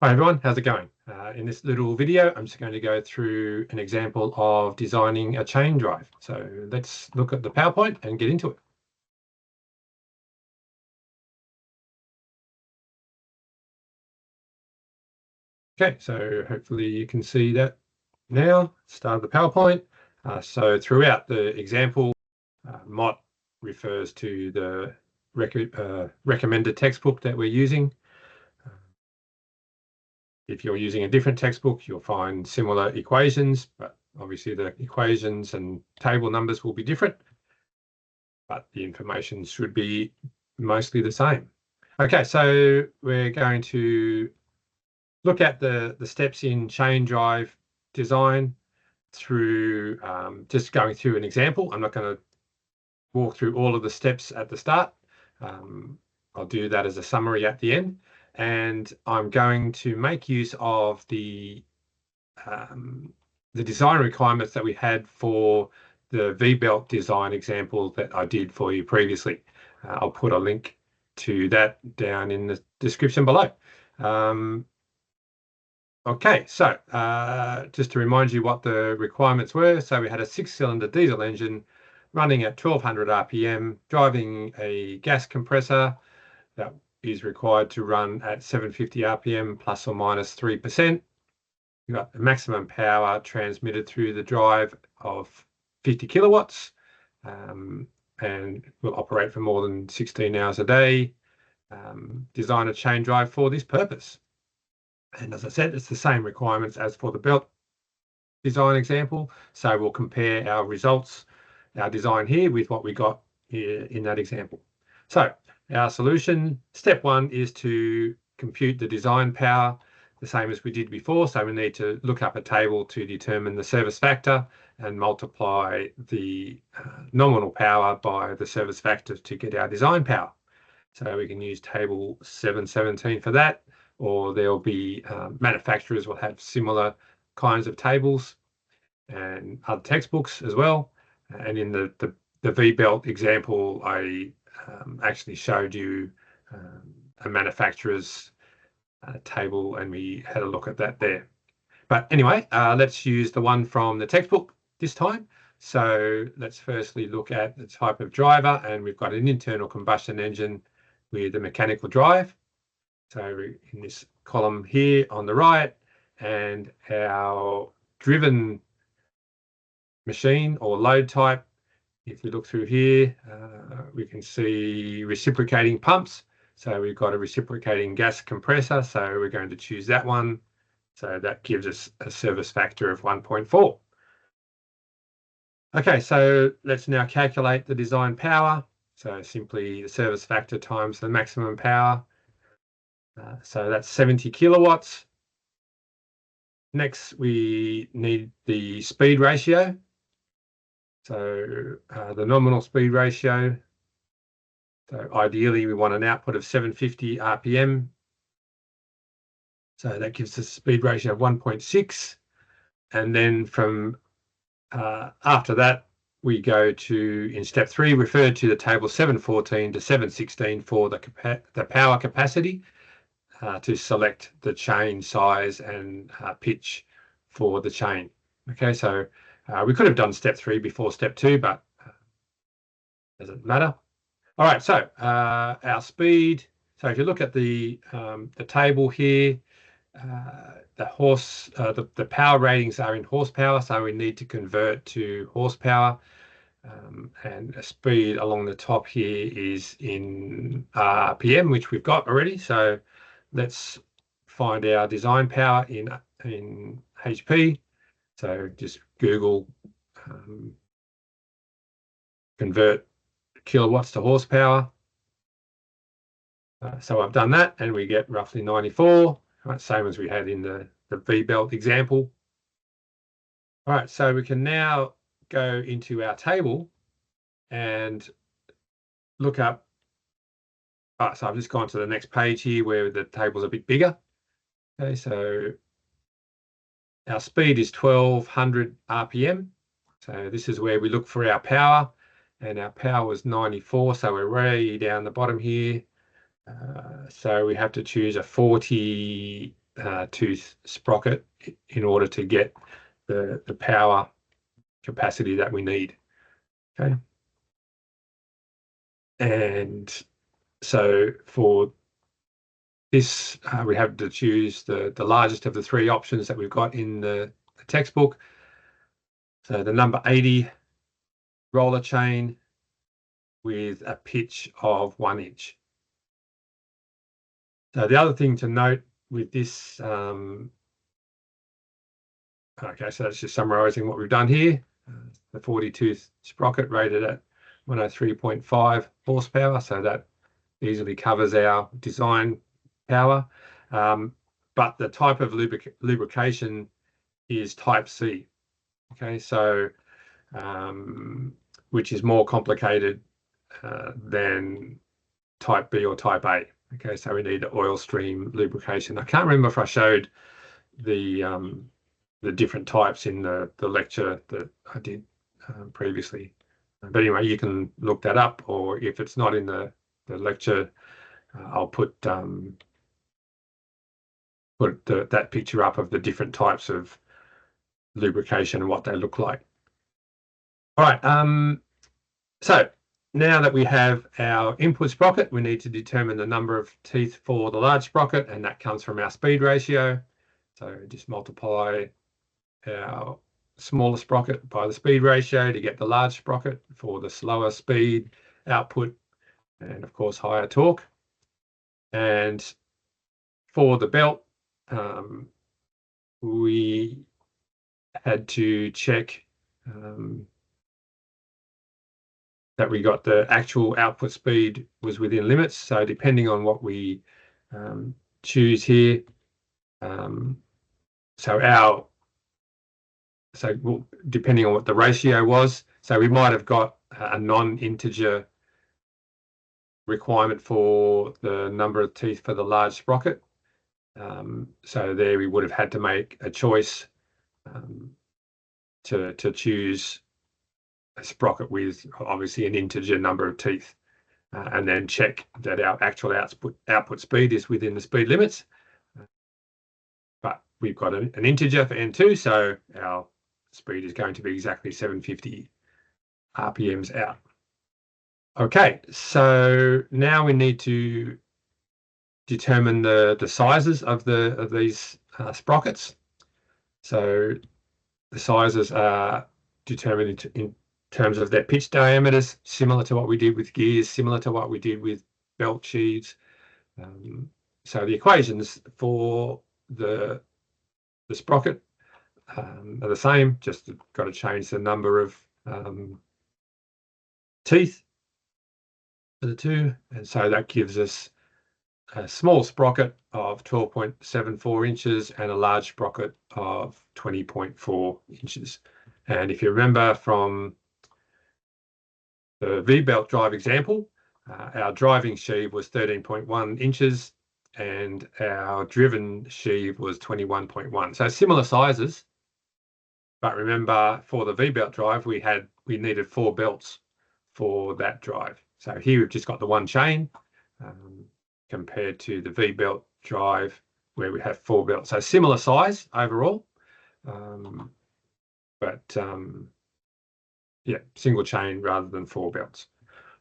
Hi everyone, how's it going? In this little video, I'm just going to go through an example of designing a chain drive. So let's look at the PowerPoint and get into it. Okay, so hopefully you can see that now. Start the PowerPoint. So throughout the example, MOT refers to the recommended textbook that we're using. If you're using a different textbook, you'll find similar equations, but obviously the equations and table numbers will be different, but the information should be mostly the same. Okay, so we're going to look at the steps in chain drive design through just going through an example. I'm not going to walk through all of the steps at the start. I'll do that as a summary at the end. And I'm going to make use of the design requirements that we had for the V-belt design example that I did for you previously. I'll put a link to that down in the description below. Okay, so just to remind you what the requirements were. So we had a 6-cylinder diesel engine running at 1200 RPM, driving a gas compressor that is required to run at 750 RPM plus or minus 3%. You've got the maximum power transmitted through the drive of 50 kilowatts and will operate for more than 16 hours a day. Design a chain drive for this purpose. And as I said, it's the same requirements as for the belt design example. So we'll compare our results, our design here with what we got here in that example. So our solution, step one, is to compute the design power, the same as we did before. So we need to look up a table to determine the service factor and multiply the nominal power by the service factor to get our design power. So we can use table 717 for that, or there'll be manufacturers will have similar kinds of tables and other textbooks as well. And in the V-belt example, I actually showed you a manufacturer's table, and we had a look at that there. But anyway, let's use the one from the textbook this time. So let's firstly look at the type of driver, and we've got an internal combustion engine with a mechanical drive. So in this column here on the right, and our driven machine or load type, if we look through here, we can see reciprocating pumps. So we've got a reciprocating gas compressor, so we're going to choose that one. So that gives us a service factor of 1.4. Okay, so let's now calculate the design power. So simply the service factor times the maximum power. So that's 70 kilowatts. Next, we need the speed ratio. So the nominal speed ratio. So ideally, we want an output of 750 RPM. So that gives us a speed ratio of 1.6. And then from after that, we go to, in step 3, refer to the table 714 to 716 for the power capacity to select the chain size and pitch for the chain. Okay, so we could have done step 3 before step 2, but doesn't matter. All right, so our speed. So if you look at the table here, the power ratings are in horsepower, so we need to convert to horsepower. And a speed along the top here is in RPM, which we've got already. So let's find our design power in HP. So just Google convert kilowatts to horsepower. So I've done that, and we get roughly 94, right, same as we had in the V-belt example. All right, so we can now go into our table and look up. So I've just gone to the next page here where the table's a bit bigger. Okay, so our speed is 1200 RPM. So this is where we look for our power, and our power was 94. So we're way down the bottom here. So we have to choose a 40 tooth sprocket in order to get the power capacity that we need. Okay. And so for this, we have to choose the largest of the three options that we've got in the textbook. So the number 80 roller chain with a pitch of 1 inch. So the other thing to note with this, okay, so that's just summarizing what we've done here. The 40 tooth sprocket rated at 103.5 horsepower, so that easily covers our design power. But the type of lubrication is type C. Okay, so which is more complicated than type B or type A. Okay, so we need the oil stream lubrication. I can't remember if I showed the different types in the lecture that I did previously. But anyway, you can look that up, or if it's not in the lecture, I'll put that picture up of the different types of lubrication and what they look like. All right, so now that we have our input sprocket, we need to determine the number of teeth for the large sprocket, and that comes from our speed ratio. So just multiply our smaller sprocket by the speed ratio to get the large sprocket for the slower speed output and, of course, higher torque. And for the belt, we had to check that we got the actual output speed was within limits. So depending on what we choose here, depending on what the ratio was, so we might have got a non-integer requirement for the number of teeth for the large sprocket. So there we would have had to make a choice to choose a sprocket with obviously an integer number of teeth, and then check that our actual output speed is within the speed limits. But we've got an integer for N2, so our speed is going to be exactly 750 RPMs out. Okay, so now we need to determine the sizes of these sprockets. So the sizes are determined in terms of their pitch diameters, similar to what we did with gears, similar to what we did with belt sheaves. So the equations for the sprocket are the same, just got to change the number of teeth for the two, and so that gives us a small sprocket of 12.74 inches and a large sprocket of 20.4 inches. And if you remember from the V-belt drive example, our driving sheave was 13.1 inches and our driven sheave was 21.1. So similar sizes, but remember for the V-belt drive, we needed 4 belts for that drive. So here we've just got the one chain compared to the V-belt drive where we have 4 belts. So similar size overall, but yeah, single chain rather than 4 belts.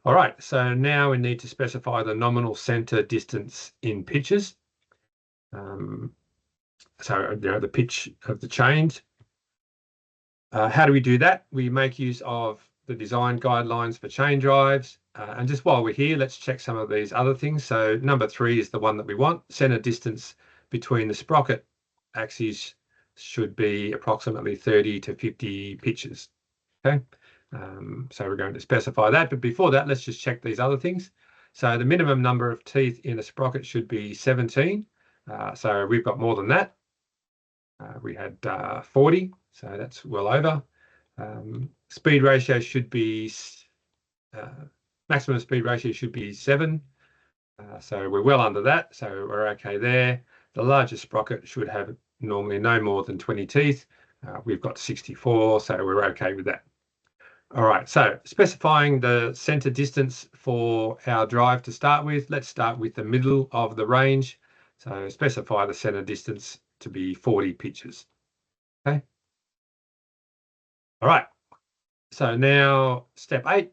All right, so now we need to specify the nominal center distance in pitches. So the pitch of the chains. How do we do that? We make use of the design guidelines for chain drives. And just while we're here, let's check some of these other things. So number 3 is the one that we want. Center distance between the sprocket axes should be approximately 30 to 50 pitches. Okay, so we're going to specify that. But before that, let's just check these other things. So the minimum number of teeth in a sprocket should be 17. So we've got more than that. We had 40, so that's well over. Speed ratio should be, maximum speed ratio should be 7. So we're well under that, so we're okay there. The largest sprocket should have normally no more than 20 teeth. We've got 64, so we're okay with that. All right, so specifying the center distance for our drive to start with, let's start with the middle of the range. So specify the center distance to be 40 pitches. Okay. All right. So now step 8,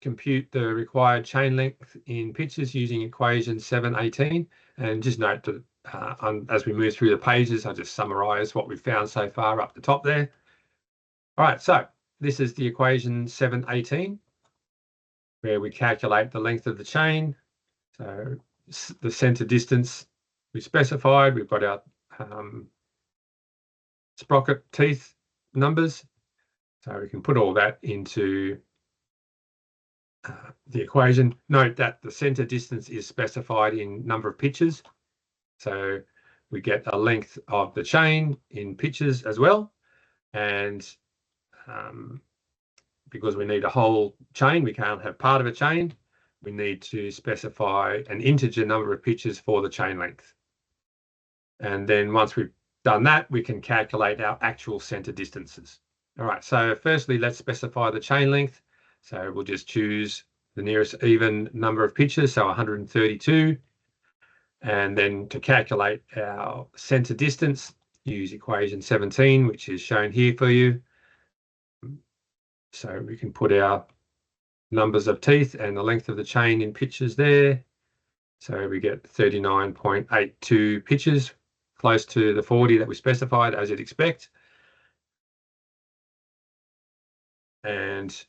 compute the required chain length in pitches using equation 718. And just note that as we move through the pages, I'll just summarize what we've found so far up the top there. All right, so this is the equation 718, where we calculate the length of the chain. So the center distance we specified, we've got our sprocket teeth numbers. So we can put all that into the equation. Note that the center distance is specified in number of pitches. So we get a length of the chain in pitches as well. And because we need a whole chain, we can't have part of a chain. We need to specify an integer number of pitches for the chain length. And then once we've done that, we can calculate our actual center distances. All right, so firstly, let's specify the chain length. So we'll just choose the nearest even number of pitches, so 132. And then to calculate our center distance, use equation 17, which is shown here for you. So we can put our numbers of teeth and the length of the chain in pitches there. So we get 39.82 pitches, close to the 40 that we specified, as you'd expect. And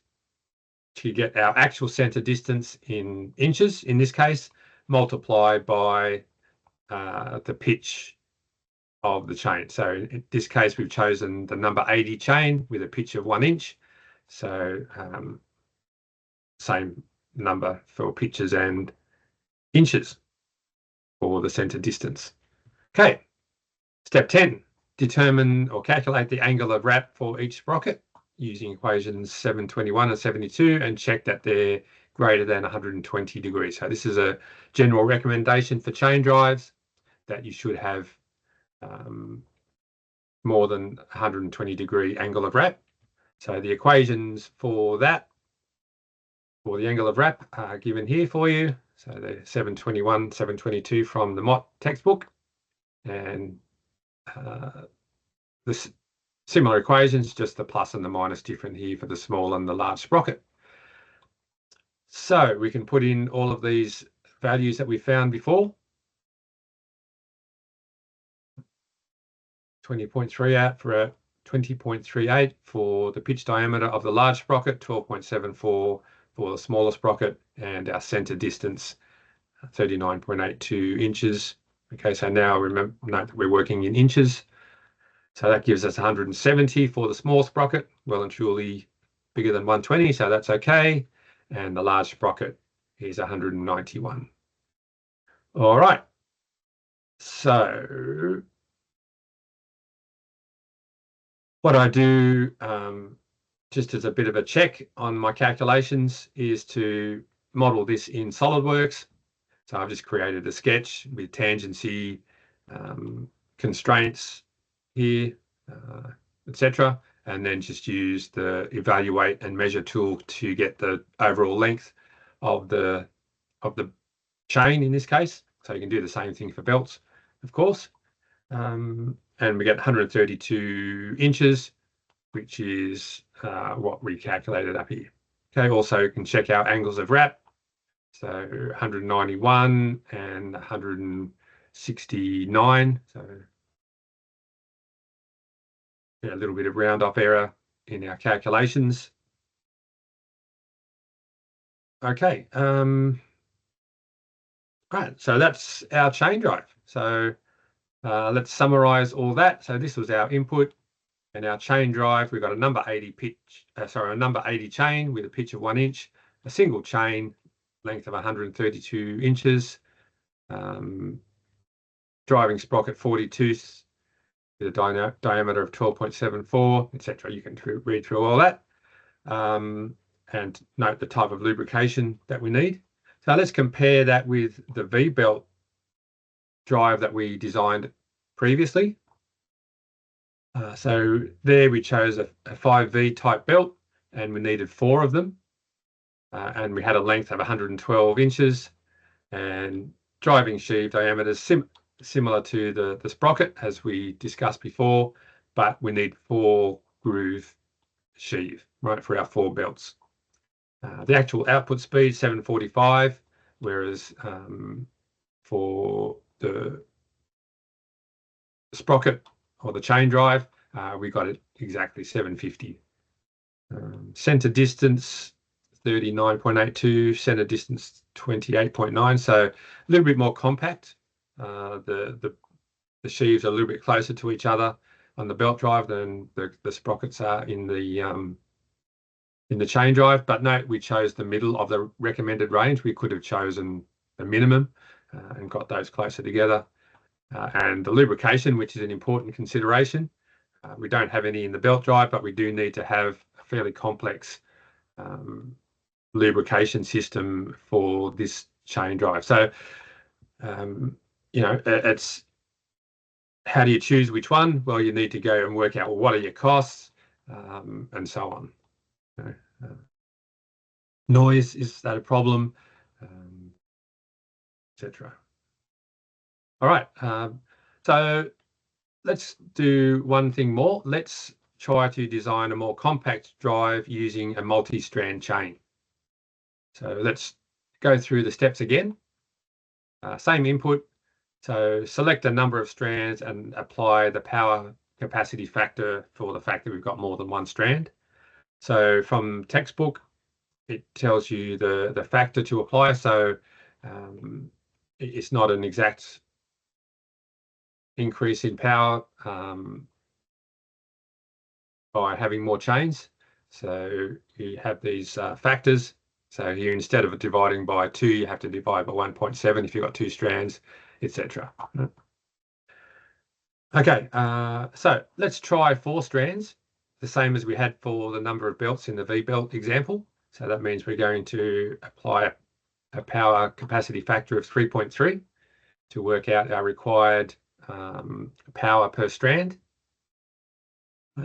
to get our actual center distance in inches, in this case, multiply by the pitch of the chain. So in this case, we've chosen the number 80 chain with a pitch of 1 inch. So same number for pitches and inches for the center distance. Okay, step 10, determine or calculate the angle of wrap for each sprocket using equations 721 and 72 and check that they're greater than 120 degrees. So this is a general recommendation for chain drives, that you should have more than 120 degree angle of wrap. So the equations for that, for the angle of wrap, are given here for you. So the 721, 722 from the Mott textbook, and the similar equations, just the plus and the minus different here for the small and the large sprocket. So we can put in all of these values that we found before. 20.3 out for a 20.38 for the pitch diameter of the large sprocket, 12.74 for the smaller sprocket, and our center distance, 39.82 inches. Okay, so now remember, note that we're working in inches. So that gives us 170 for the small sprocket, well and truly bigger than 120, so that's okay. And the large sprocket is 191. All right. So what I do, just as a bit of a check on my calculations, is to model this in SolidWorks. So I've just created a sketch with tangency, constraints here, etc., and then just use the evaluate and measure tool to get the overall length of the chain in this case. So you can do the same thing for belts, of course. And we get 132 inches, which is what we calculated up here. Okay, also you can check our angles of wrap. So 191 and 169. So yeah, a little bit of round off error in our calculations. Okay. Right, so that's our chain drive. So let's summarize all that. So this was our input and our chain drive. We've got a number 80 pitch, a number 80 chain with a pitch of 1 inch, a single chain length of 132 inches, driving sprocket 42 with a diameter of 12.74, etc. You can read through all that and note the type of lubrication that we need. So let's compare that with the V-belt drive that we designed previously. So there we chose a 5V type belt, and we needed 4 of them. And we had a length of 112 inches and driving sheave diameters similar to the sprocket as we discussed before, but we need 4 groove sheave, right, for our 4 belts. The actual output speed 745, whereas for the sprocket or the chain drive, we got it exactly 750. Center distance 39.82, center distance 28.9, so a little bit more compact. The sheaves are a little bit closer to each other on the belt drive than the sprockets are in the chain drive. But note, we chose the middle of the recommended range. We could have chosen the minimum and got those closer together. And the lubrication, which is an important consideration. We don't have any in the belt drive, but we do need to have a fairly complex lubrication system for this chain drive. So, it's how do you choose which one? Well, you need to go and work out, well, what are your costs, and so on. Noise, is that a problem, etc. All right, so let's do one thing more. Let's try to design a more compact drive using a multi-strand chain. So let's go through the steps again. Same input. So select a number of strands and apply the power capacity factor for the fact that we've got more than one strand. So from textbook, it tells you the factor to apply. So it's not an exact increase in power by having more chains. So you have these factors. So here, instead of dividing by 2, you have to divide by 1.7 if you've got 2 strands, etc. Okay, so let's try 4 strands, the same as we had for the number of belts in the V-belt example. So that means we're going to apply a power capacity factor of 3.3 to work out our required power per strand.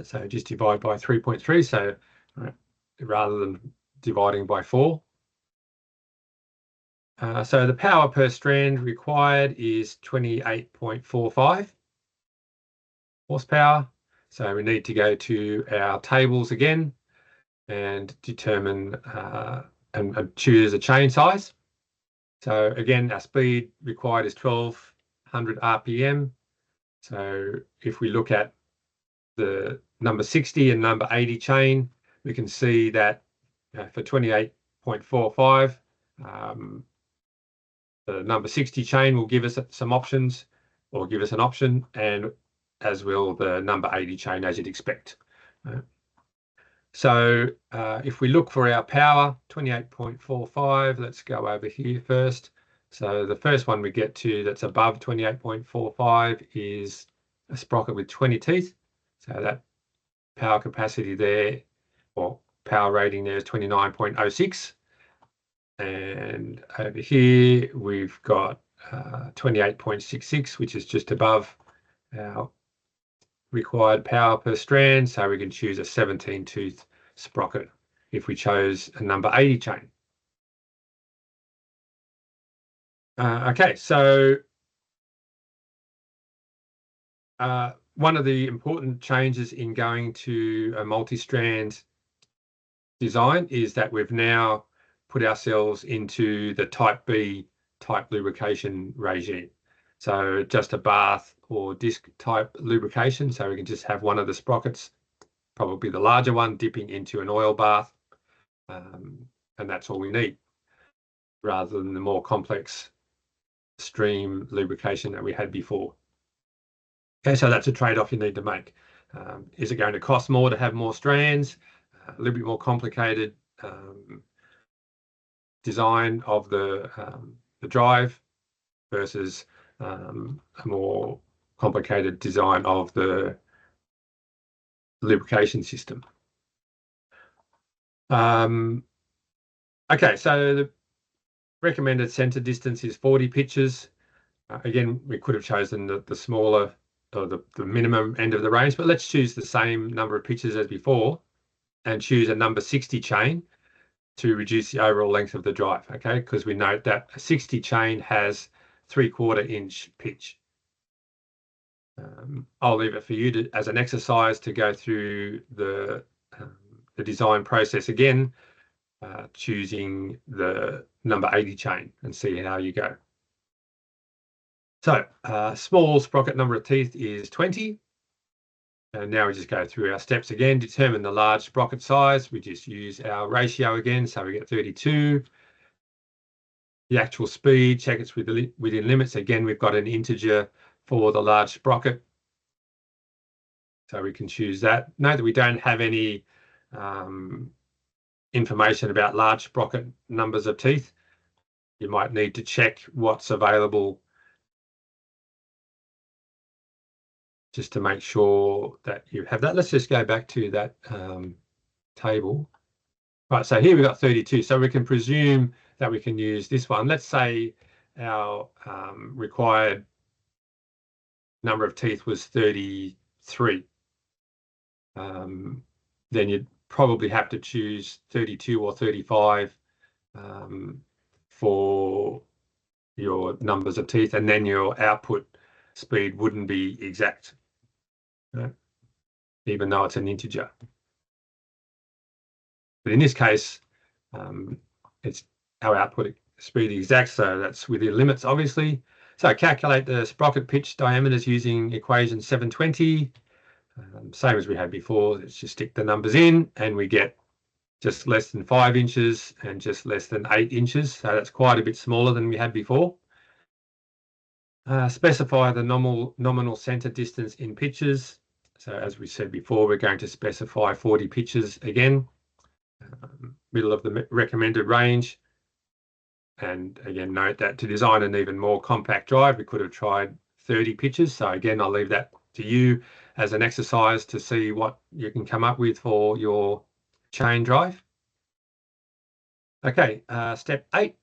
So just divide by 3.3. So rather than dividing by 4. So the power per strand required is 28.45 horsepower. So we need to go to our tables again and determine and choose a chain size. So again, our speed required is 1200 RPM. So if we look at the number 60 and number 80 chain, we can see that for 28.45, the number 60 chain will give us some options, or give us an option, and as will the number 80 chain, as you'd expect. So if we look for our power, 28.45, let's go over here first. So the first one we get to that's above 28.45 is a sprocket with 20 teeth. So that power capacity there, or power rating there, is 29.06. And over here, we've got 28.66, which is just above our required power per strand. So we can choose a 17 tooth sprocket if we chose a number 80 chain. Okay, so one of the important changes in going to a multi-strand design is that we've now put ourselves into the type B type lubrication regime. So just a bath or disc type lubrication. So we can just have one of the sprockets, probably the larger one, dipping into an oil bath. And that's all we need, rather than the more complex stream lubrication that we had before. Okay, so that's a trade-off you need to make. Is it going to cost more to have more strands, a little bit more complicated design of the drive versus a more complicated design of the lubrication system? Okay, so the recommended center distance is 40 pitches. Again, we could have chosen the smaller, or the minimum end of the range, but let's choose the same number of pitches as before and choose a number 60 chain to reduce the overall length of the drive, okay? Because we note that a 60 chain has 3/4 inch pitch. I'll leave it for you to, as an exercise, to go through the design process again, choosing the number 80 chain and see how you go. So small sprocket number of teeth is 20. And now we just go through our steps again, determine the large sprocket size. We just use our ratio again, so we get 32. The actual speed, check it's within limits. Again, we've got an integer for the large sprocket, so we can choose that. Note that we don't have any information about large sprocket numbers of teeth. You might need to check what's available just to make sure that you have that. Let's just go back to that table. Right, so here we've got 32, so we can presume that we can use this one. Let's say our required number of teeth was 33. Then you'd probably have to choose 32 or 35 for your numbers of teeth, and then your output speed wouldn't be exact, right? Even though it's an integer. But in this case, it's our output speed exact, so that's within limits, obviously. So calculate the sprocket pitch diameters using equation 720. Same as we had before, let's just stick the numbers in and we get just less than 5 inches and just less than 8 inches. So that's quite a bit smaller than we had before. Specify the nominal center distance in pitches. So as we said before, we're going to specify 40 pitches again, middle of the recommended range. And again, note that to design an even more compact drive, we could have tried 30 pitches. So again, I'll leave that to you as an exercise to see what you can come up with for your chain drive. Okay, step 8,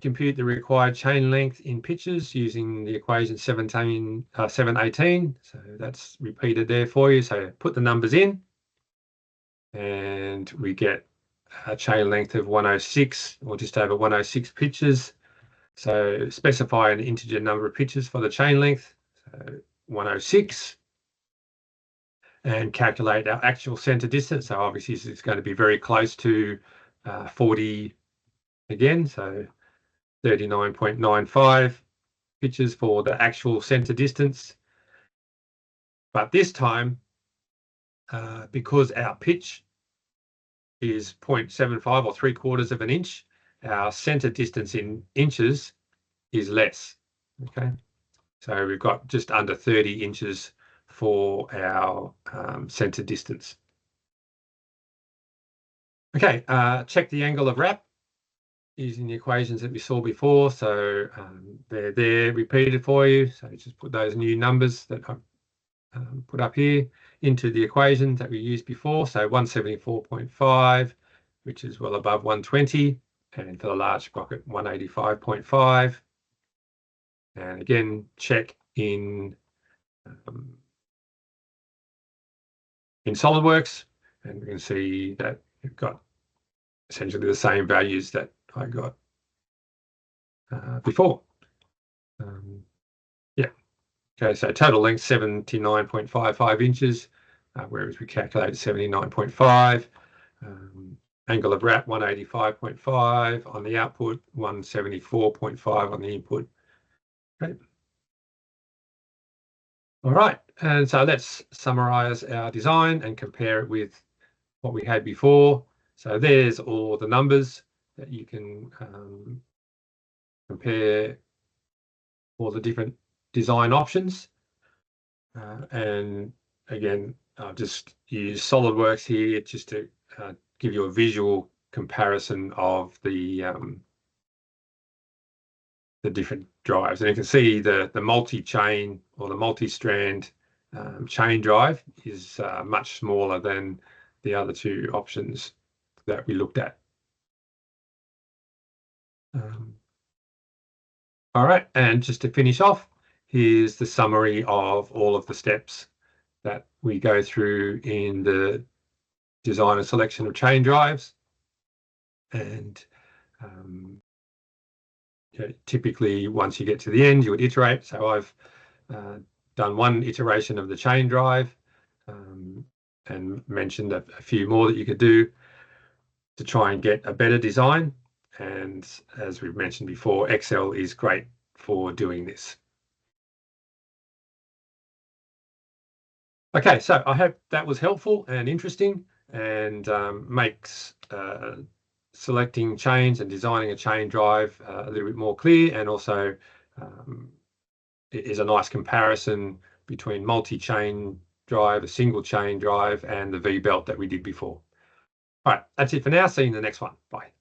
compute the required chain length in pitches using the equation 718. So that's repeated there for you. So put the numbers in and we get a chain length of 106 or just over 106 pitches. So specify an integer number of pitches for the chain length, so 106, and calculate our actual center distance. So obviously it's going to be very close to 40 again, so 39.95 pitches for the actual center distance. But this time, because our pitch is 0.75 or 3/4 of an inch, our center distance in inches is less. Okay, so we've got just under 30 inches for our center distance. Okay, check the angle of wrap using the equations that we saw before. So they're there repeated for you. So just put those new numbers that I've put up here into the equation that we used before. So 174.5, which is well above 120. And for the large sprocket, 185.5. And again, check in SolidWorks, and we can see that we've got essentially the same values that I got before. Yeah. Okay, so total length 79.55 inches, whereas we calculated 79.5. Angle of wrap 185.5 on the output, 174.5 on the input. Okay. All right, and so let's summarize our design and compare it with what we had before. So there's all the numbers that you can compare all the different design options. And again, I'll just use SolidWorks here just to give you a visual comparison of the different drives. And you can see the multi-chain or the multi-strand chain drive is much smaller than the other two options that we looked at. All right, and just to finish off, here's the summary of all of the steps that we go through in the design and selection of chain drives. And typically, once you get to the end, you would iterate. So I've done one iteration of the chain drive and mentioned a few more that you could do to try and get a better design. And as we've mentioned before, Excel is great for doing this. Okay, so I hope that was helpful and interesting and makes selecting chains and designing a chain drive a little bit more clear, and also it is a nice comparison between multi-chain drive, a single chain drive, and the V-belt that we did before. All right, that's it for now. See you in the next one. Bye.